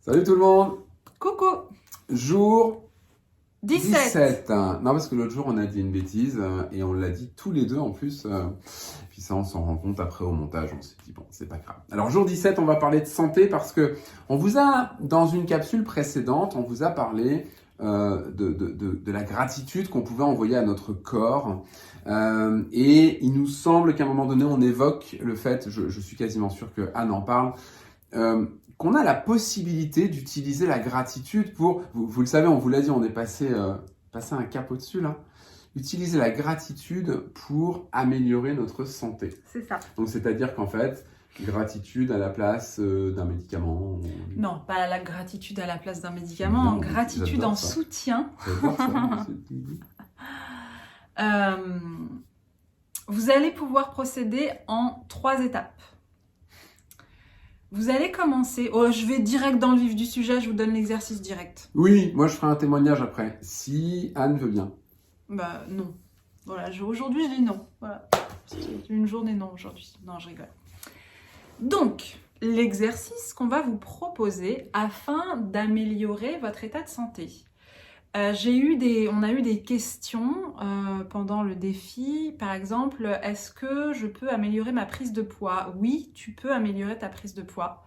Salut tout le monde. Coucou. Jour 17. 17. Non, parce que l'autre jour, on a dit une bêtise et on l'a dit tous les deux en plus. Puis ça, on s'en rend compte après au montage. On s'est dit, bon, c'est pas grave. Alors, jour 17, on va parler de santé parce que on vous a, dans une capsule précédente, on vous a parlé de la gratitude qu'on pouvait envoyer à notre corps. Et il nous semble qu'à un moment donné, on évoque le fait, je suis quasiment sûr que Anne en parle, qu'on a la possibilité d'utiliser la gratitude pour, vous le savez, on vous l'a dit, on est passé un cap au-dessus là, utiliser la gratitude pour améliorer notre santé. C'est ça. Donc c'est-à-dire qu'en fait, gratitude à la place d'un médicament. Non, pas la gratitude à la place d'un médicament, Non, gratitude en ça. soutien. J'adore ça. Vous allez pouvoir procéder en 3 étapes. Vous allez commencer... Oh, je vais direct dans le vif du sujet, je vous donne l'exercice direct. Oui, moi je ferai un témoignage après, si Anne veut bien. Bah non. Voilà, aujourd'hui je dis non. Voilà. C'est une journée non aujourd'hui. Non, je rigole. Donc, l'exercice qu'on va vous proposer afin d'améliorer votre état de santé. On a eu des questions pendant le défi. Par exemple, est-ce que je peux améliorer ma prise de poids? Oui, tu peux améliorer ta prise de poids.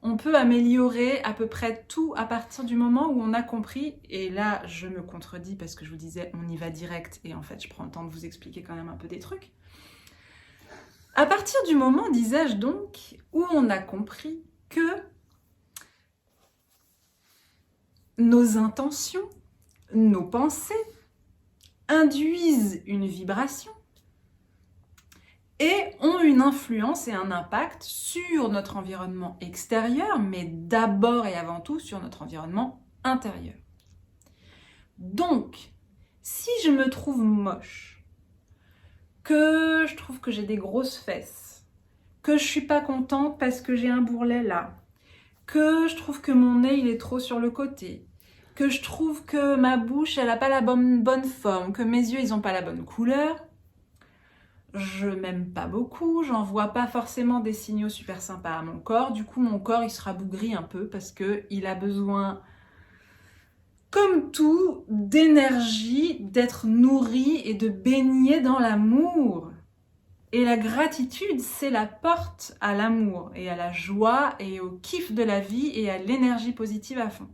On peut améliorer à peu près tout à partir du moment où on a compris, et là je me contredis parce que je vous disais on y va direct et en fait je prends le temps de vous expliquer quand même un peu des trucs. À partir du moment, disais-je donc, où on a compris que nos intentions, nos pensées induisent une vibration et ont une influence et un impact sur notre environnement extérieur, mais d'abord et avant tout sur notre environnement intérieur. Donc, si je me trouve moche, que je trouve que j'ai des grosses fesses, que je suis pas contente parce que j'ai un bourrelet là, que je trouve que mon nez il est trop sur le côté, que je trouve que ma bouche elle a pas la bonne forme, que mes yeux ils ont pas la bonne couleur, je m'aime pas beaucoup, j'en vois pas forcément des signaux super sympas à mon corps, du coup mon corps il sera bougri un peu parce que il a besoin, comme tout, d'énergie, d'être nourri et de baigner dans l'amour. Et la gratitude, c'est la porte à l'amour et à la joie et au kiff de la vie et à l'énergie positive à fond.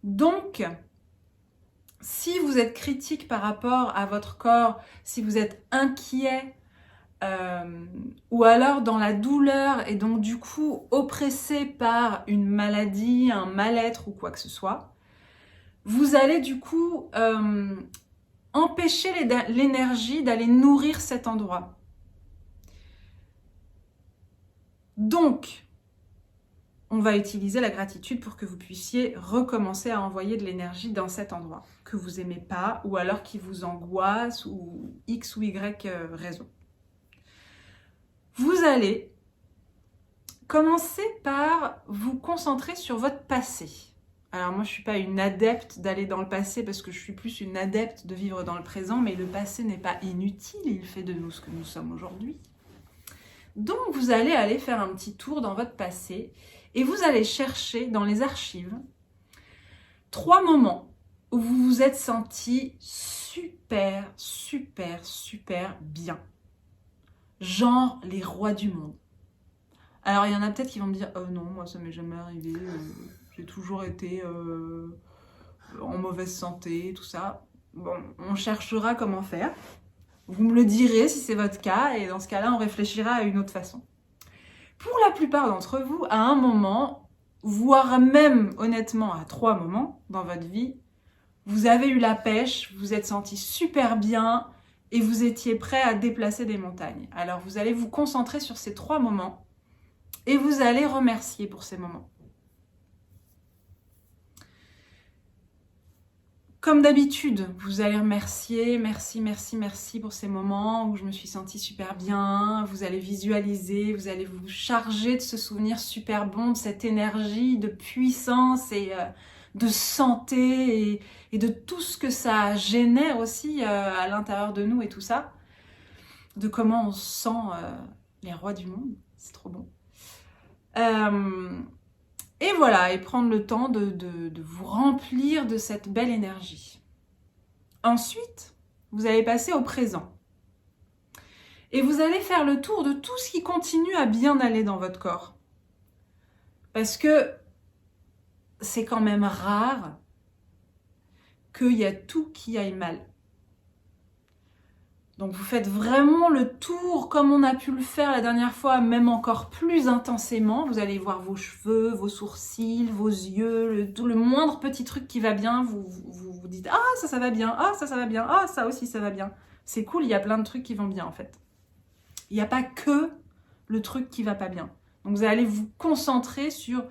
Donc, si vous êtes critique par rapport à votre corps, si vous êtes inquiet, ou alors dans la douleur et donc du coup oppressé par une maladie, un mal-être ou quoi que ce soit, vous allez du coup empêcher l'énergie d'aller nourrir cet endroit. Donc, on va utiliser la gratitude pour que vous puissiez recommencer à envoyer de l'énergie dans cet endroit que vous n'aimez pas ou alors qui vous angoisse ou X ou Y raison. Vous allez commencer par vous concentrer sur votre passé. Alors moi, je ne suis pas une adepte d'aller dans le passé parce que je suis plus une adepte de vivre dans le présent, mais le passé n'est pas inutile, il fait de nous ce que nous sommes aujourd'hui. Donc vous allez aller faire un petit tour dans votre passé et vous allez chercher dans les archives 3 moments où vous vous êtes senti super bien. Genre les rois du monde. Alors il y en a peut-être qui vont me dire « Oh non, moi ça m'est jamais arrivé, j'ai toujours été en mauvaise santé, tout ça. » Bon, on cherchera comment faire. Vous me le direz si c'est votre cas, et dans ce cas-là, on réfléchira à une autre façon. Pour la plupart d'entre vous, à un moment, voire même honnêtement à 3 moments dans votre vie, vous avez eu la pêche, vous êtes senti super bien et vous étiez prêt à déplacer des montagnes. Alors vous allez vous concentrer sur ces 3 moments et vous allez remercier pour ces moments. Comme d'habitude, vous allez remercier, merci pour ces moments où je me suis sentie super bien. Vous allez visualiser, vous allez vous charger de ce souvenir super bon, de cette énergie, de puissance et de santé et de tout ce que ça génère aussi à l'intérieur de nous et tout ça. De comment on sent les rois du monde, c'est trop bon. Et voilà, et prendre le temps de vous remplir de cette belle énergie. Ensuite, vous allez passer au présent. Et vous allez faire le tour de tout ce qui continue à bien aller dans votre corps. Parce que c'est quand même rare qu'il y a tout qui aille mal. Donc vous faites vraiment le tour comme on a pu le faire la dernière fois, même encore plus intensément. Vous allez voir vos cheveux, vos sourcils, vos yeux, le moindre petit truc qui va bien, vous dites « Ah, ça va bien, ah, ça va bien, ah, ça aussi, ça va bien ». C'est cool, il y a plein de trucs qui vont bien en fait. Il n'y a pas que le truc qui va pas bien. Donc vous allez vous concentrer sur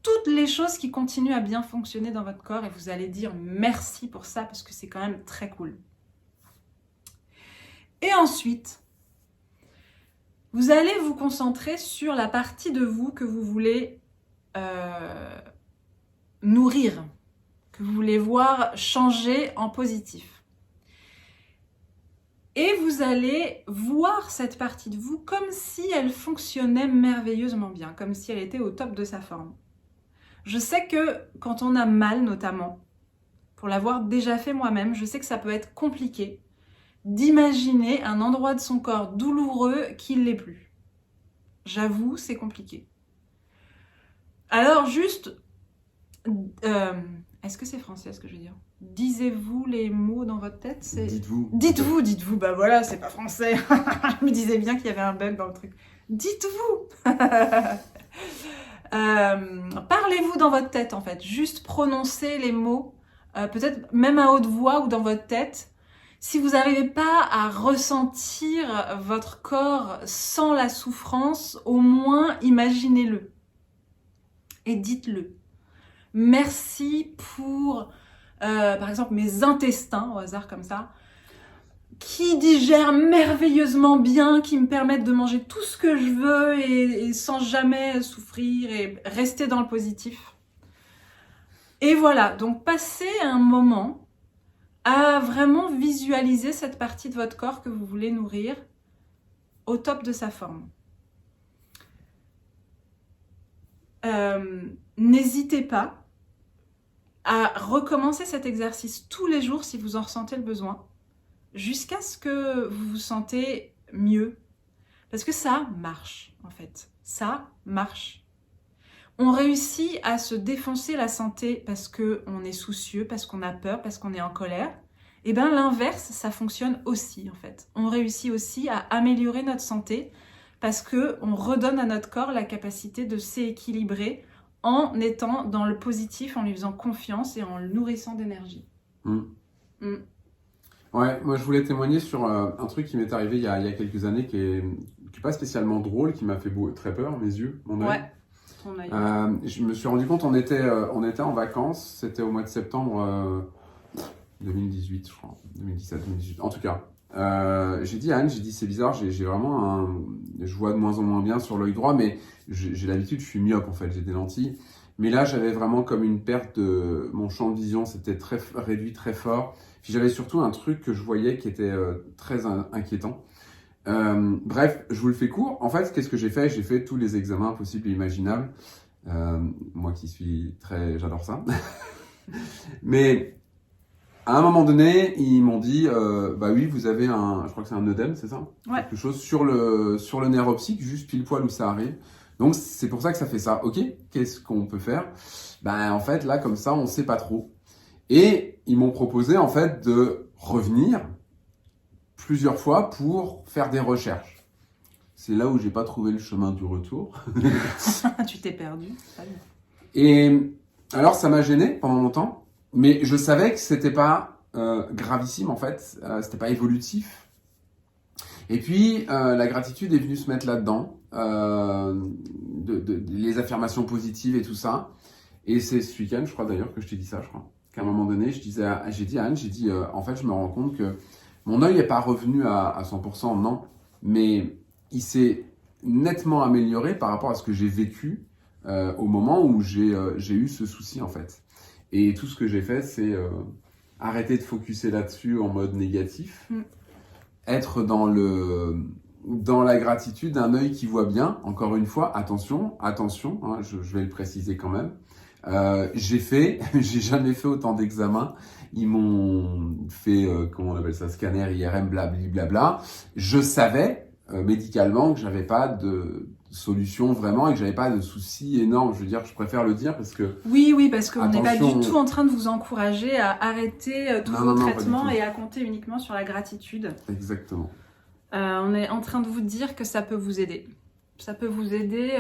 toutes les choses qui continuent à bien fonctionner dans votre corps et vous allez dire merci pour ça parce que c'est quand même très cool. Et ensuite, vous allez vous concentrer sur la partie de vous que vous voulez nourrir, que vous voulez voir changer en positif. Et vous allez voir cette partie de vous comme si elle fonctionnait merveilleusement bien, comme si elle était au top de sa forme. Je sais que quand on a mal notamment, pour l'avoir déjà fait moi-même, je sais que ça peut être compliqué d'imaginer un endroit de son corps douloureux qui ne l'est plus. J'avoue, c'est compliqué. Alors juste, est-ce que c'est français ce que je veux dire? Disez-vous les mots dans votre tête? Dites-vous. Dites-vous, bah voilà, c'est pas français. Je me disais bien qu'il y avait un bug dans le truc. Dites-vous. Parlez-vous dans votre tête en fait, juste prononcez les mots, peut-être même à haute voix ou dans votre tête. Si vous n'arrivez pas à ressentir votre corps sans la souffrance, au moins imaginez-le et dites-le. Merci pour, par exemple, mes intestins, au hasard comme ça, qui digèrent merveilleusement bien, qui me permettent de manger tout ce que je veux et sans jamais souffrir et rester dans le positif. Et voilà, donc passez un moment à vraiment visualiser cette partie de votre corps que vous voulez nourrir au top de sa forme. N'hésitez pas à recommencer cet exercice tous les jours si vous en ressentez le besoin, jusqu'à ce que vous vous sentez mieux. Parce que ça marche, en fait. Ça marche. On réussit à se défoncer la santé parce qu'on est soucieux, parce qu'on a peur, parce qu'on est en colère. Et bien l'inverse, ça fonctionne aussi, en fait. On réussit aussi à améliorer notre santé parce qu'on redonne à notre corps la capacité de s'équilibrer en étant dans le positif, en lui faisant confiance et en le nourrissant d'énergie. Ouais, moi je voulais témoigner sur un truc qui m'est arrivé il y a quelques années qui est pas spécialement drôle, qui m'a fait très peur, mes yeux, mon œil. Ouais. Je me suis rendu compte, on était en vacances, c'était au mois de septembre 2018, je crois, 2017, 2018, en tout cas. J'ai dit à Anne, c'est bizarre, j'ai vraiment je vois de moins en moins bien sur l'œil droit, mais j'ai l'habitude, je suis myope en fait, j'ai des lentilles. Mais là, j'avais vraiment comme une perte de mon champ de vision, c'était très réduit, très fort. Puis j'avais surtout un truc que je voyais qui était très inquiétant. Bref, je vous le fais court. En fait, qu'est-ce que j'ai fait? J'ai fait tous les examens possibles et imaginables. Moi qui suis j'adore ça. Mais à un moment donné, ils m'ont dit, bah oui, vous avez je crois que c'est un œdème, c'est ça? Ouais. Quelque chose sur le nerf optique, juste pile poil où ça arrive. Donc c'est pour ça que ça fait ça. Ok, qu'est-ce qu'on peut faire? Ben en fait là comme ça on sait pas trop. Et ils m'ont proposé en fait de revenir plusieurs fois pour faire des recherches. C'est là où j'ai pas trouvé le chemin du retour. Tu t'es perdu. Et alors ça m'a gêné pendant longtemps, mais je savais que c'était pas gravissime en fait, c'était pas évolutif. Et puis la gratitude est venue se mettre là-dedans. Les affirmations positives et tout ça. Et c'est ce week-end, je crois d'ailleurs, que je t'ai dit ça, je crois. Qu'à un moment donné, j'ai dit à Anne, en fait, je me rends compte que mon œil n'est pas revenu à 100%, non. Mais il s'est nettement amélioré par rapport à ce que j'ai vécu au moment où j'ai eu ce souci, en fait. Et tout ce que j'ai fait, c'est arrêter de focuser là-dessus en mode négatif. Être dans dans la gratitude, un œil qui voit bien. Encore une fois, attention, hein, je vais le préciser quand même. J'ai jamais fait autant d'examens. Ils m'ont fait, comment on appelle ça, scanner, IRM, blablabla. Je savais médicalement que j'avais pas de solution vraiment et que j'avais pas de soucis énormes. Je veux dire, je préfère le dire parce que... Oui, parce qu'on n'est pas attention. du tout en train de vous encourager à arrêter tous vos traitements et à compter uniquement sur la gratitude. Exactement. On est en train de vous dire que ça peut vous aider. Ça peut vous aider,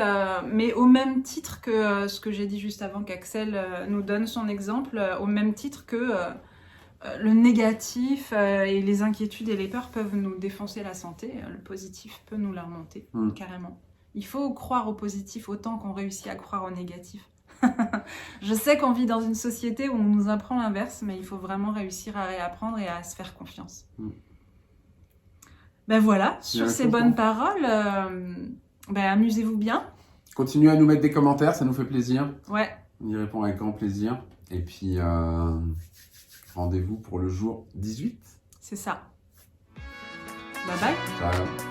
mais au même titre que ce que j'ai dit juste avant qu'Axel nous donne son exemple, au même titre que le négatif et les inquiétudes et les peurs peuvent nous défoncer la santé, le positif peut nous la remonter, carrément. Il faut croire au positif autant qu'on réussit à croire au négatif. Je sais qu'on vit dans une société où on nous apprend l'inverse, mais il faut vraiment réussir à réapprendre et à se faire confiance. Ben voilà, sur ces bonnes paroles, amusez-vous bien. Continuez à nous mettre des commentaires, ça nous fait plaisir. Ouais. On y répond avec grand plaisir. Et puis, rendez-vous pour le jour 18. C'est ça. Bye bye. Ciao.